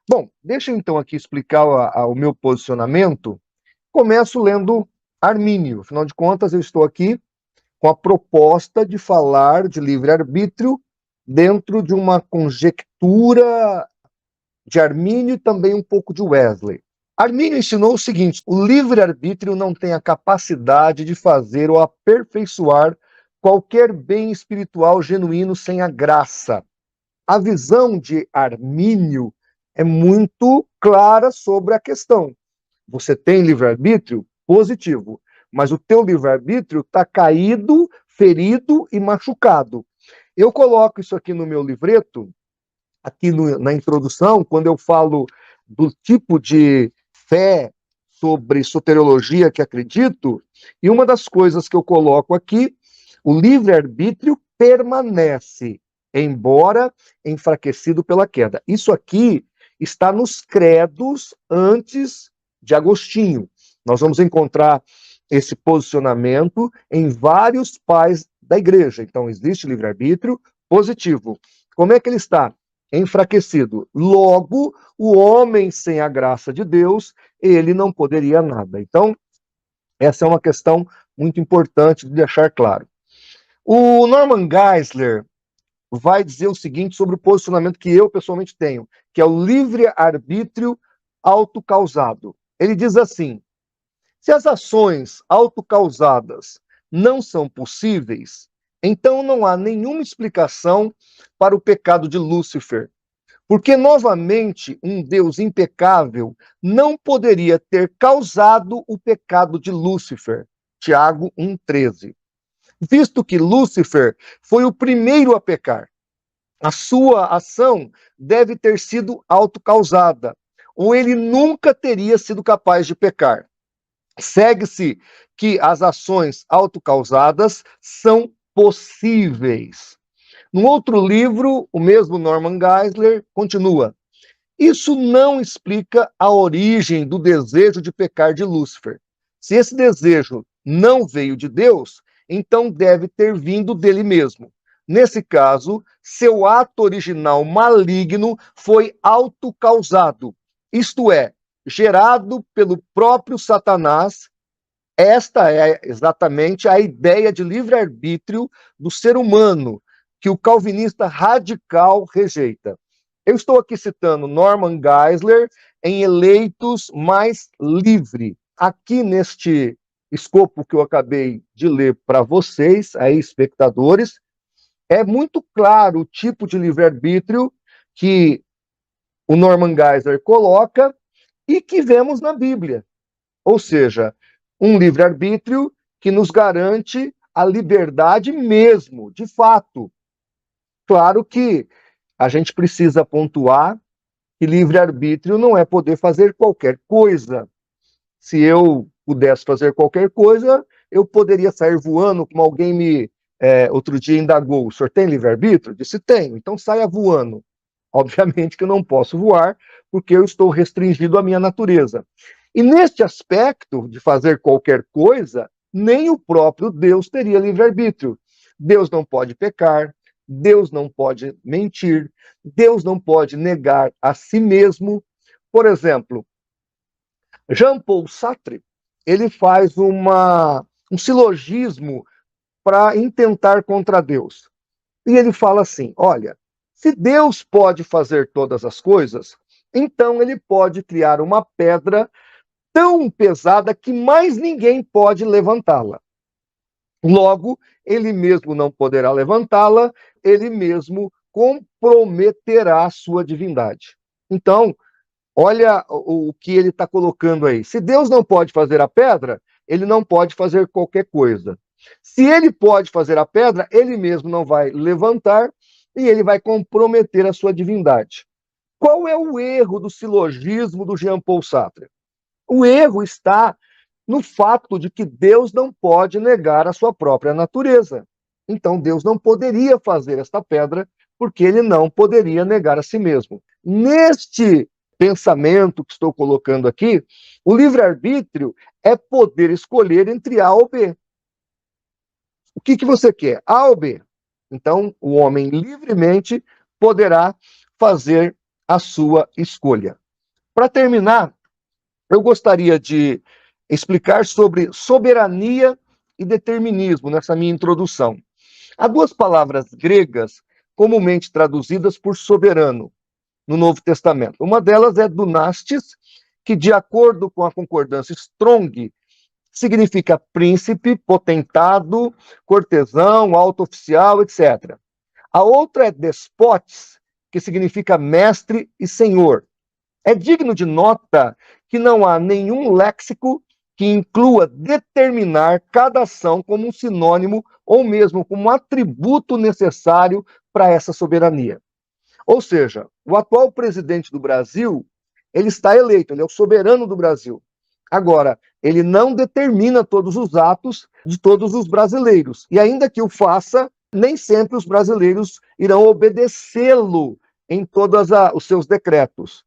Bom, deixa eu então aqui explicar o meu posicionamento. Começo lendo Armínio. Afinal de contas, eu estou aqui com a proposta de falar de livre-arbítrio dentro de uma conjectura de Armínio e também um pouco de Wesley. Armínio ensinou o seguinte: o livre-arbítrio não tem a capacidade de fazer ou aperfeiçoar qualquer bem espiritual genuíno sem a graça. A visão de Armínio é muito clara sobre a questão. Você tem livre-arbítrio? Positivo. Mas o teu livre-arbítrio está caído, ferido e machucado. Eu coloco isso aqui no meu livreto, aqui na introdução, quando eu falo do tipo de fé sobre soteriologia que acredito, e uma das coisas que eu coloco aqui, o livre-arbítrio permanece, embora enfraquecido pela queda. Isso aqui está nos credos antes de Agostinho. Nós vamos encontrar esse posicionamento em vários pais da igreja. Então, existe livre-arbítrio positivo. Como é que ele está? Enfraquecido. Logo, o homem sem a graça de Deus, ele não poderia nada. Então, essa é uma questão muito importante de deixar claro. O Norman Geisler vai dizer o seguinte sobre o posicionamento que eu pessoalmente tenho, que é o livre-arbítrio autocausado. Ele diz assim: se as ações autocausadas não são possíveis, então não há nenhuma explicação para o pecado de Lúcifer. Porque, novamente, um Deus impecável não poderia ter causado o pecado de Lúcifer. Tiago 1,13. Visto que Lúcifer foi o primeiro a pecar, a sua ação deve ter sido autocausada, ou ele nunca teria sido capaz de pecar. Segue-se que as ações autocausadas são possíveis. No outro livro, o mesmo Norman Geisler continua: isso não explica a origem do desejo de pecar de Lúcifer. Se esse desejo não veio de Deus, então deve ter vindo dele mesmo. Nesse caso, seu ato original maligno foi autocausado, isto é, gerado pelo próprio Satanás. Esta é exatamente a ideia de livre-arbítrio do ser humano, que o calvinista radical rejeita. Eu estou aqui citando Norman Geisler em Eleitos Mais Livre. Aqui neste escopo que eu acabei de ler para vocês, aí, espectadores, é muito claro o tipo de livre-arbítrio que o Norman Geisler coloca e que vemos na Bíblia. Ou seja, um livre-arbítrio que nos garante a liberdade mesmo, de fato. Claro que a gente precisa pontuar que livre-arbítrio não é poder fazer qualquer coisa. Se eu pudesse fazer qualquer coisa, eu poderia sair voando, como alguém me outro dia indagou: o senhor tem livre-arbítrio? Disse: tenho, então saia voando. Obviamente que eu não posso voar, porque eu estou restringido à minha natureza. E neste aspecto de fazer qualquer coisa, nem o próprio Deus teria livre-arbítrio. Deus não pode pecar, Deus não pode mentir, Deus não pode negar a si mesmo. Por exemplo, Jean-Paul Sartre, ele faz um silogismo para intentar contra Deus. E ele fala assim: olha, se Deus pode fazer todas as coisas, então ele pode criar uma pedra tão pesada que mais ninguém pode levantá-la. Logo, ele mesmo não poderá levantá-la, ele mesmo comprometerá a sua divindade. Então, olha o que ele está colocando aí. Se Deus não pode fazer a pedra, ele não pode fazer qualquer coisa. Se ele pode fazer a pedra, ele mesmo não vai levantar e ele vai comprometer a sua divindade. Qual é o erro do silogismo do Jean-Paul Sartre? O erro está no fato de que Deus não pode negar a sua própria natureza. Então, Deus não poderia fazer esta pedra porque ele não poderia negar a si mesmo. Neste pensamento que estou colocando aqui, o livre-arbítrio é poder escolher entre A ou B. O que você quer? A ou B? Então, o homem livremente poderá fazer a sua escolha. Para terminar, eu gostaria de explicar sobre soberania e determinismo nessa minha introdução. Há duas palavras gregas comumente traduzidas por soberano no Novo Testamento. Uma delas é dunastes, que, de acordo com a concordância Strong, significa príncipe, potentado, cortesão, alto oficial, etc. A outra é despotes, que significa mestre e senhor. É digno de nota que não há nenhum léxico que inclua determinar cada ação como um sinônimo ou mesmo como um atributo necessário para essa soberania. Ou seja, o atual presidente do Brasil, ele está eleito, ele é o soberano do Brasil. Agora, ele não determina todos os atos de todos os brasileiros. E ainda que o faça, nem sempre os brasileiros irão obedecê-lo em todos os seus decretos.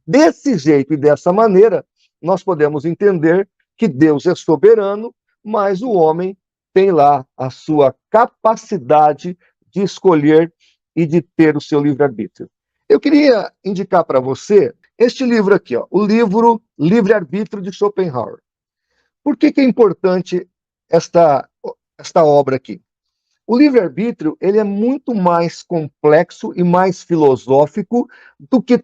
Desse jeito e dessa maneira, nós podemos entender que Deus é soberano, mas o homem tem lá a sua capacidade de escolher e de ter o seu livre-arbítrio. Eu queria indicar para você este livro aqui, ó, o livro Livre-Arbítrio de Schopenhauer. Por que é importante esta obra aqui? O livre-arbítrio ele é muito mais complexo e mais filosófico do que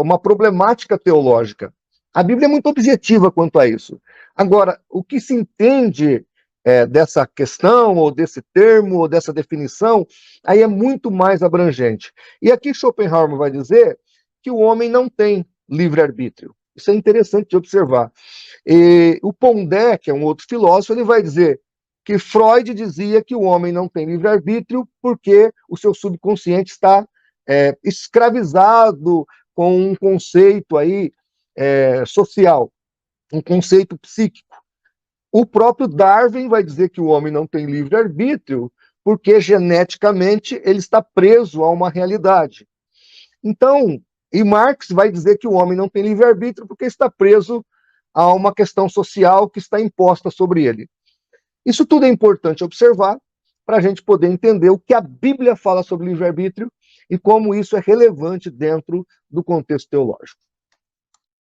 uma problemática teológica. A Bíblia é muito objetiva quanto a isso. Agora, o que se entende dessa questão, ou desse termo, ou dessa definição, aí é muito mais abrangente. E aqui Schopenhauer vai dizer que o homem não tem livre-arbítrio. Isso é interessante de observar. E o Pondé, que é um outro filósofo, ele vai dizer que Freud dizia que o homem não tem livre-arbítrio porque o seu subconsciente está escravizado com um conceito aí social, um conceito psíquico. O próprio Darwin vai dizer que o homem não tem livre-arbítrio porque geneticamente ele está preso a uma realidade. Então, e Marx vai dizer que o homem não tem livre-arbítrio porque está preso a uma questão social que está imposta sobre ele. Isso tudo é importante observar para a gente poder entender o que a Bíblia fala sobre livre-arbítrio e como isso é relevante dentro do contexto teológico.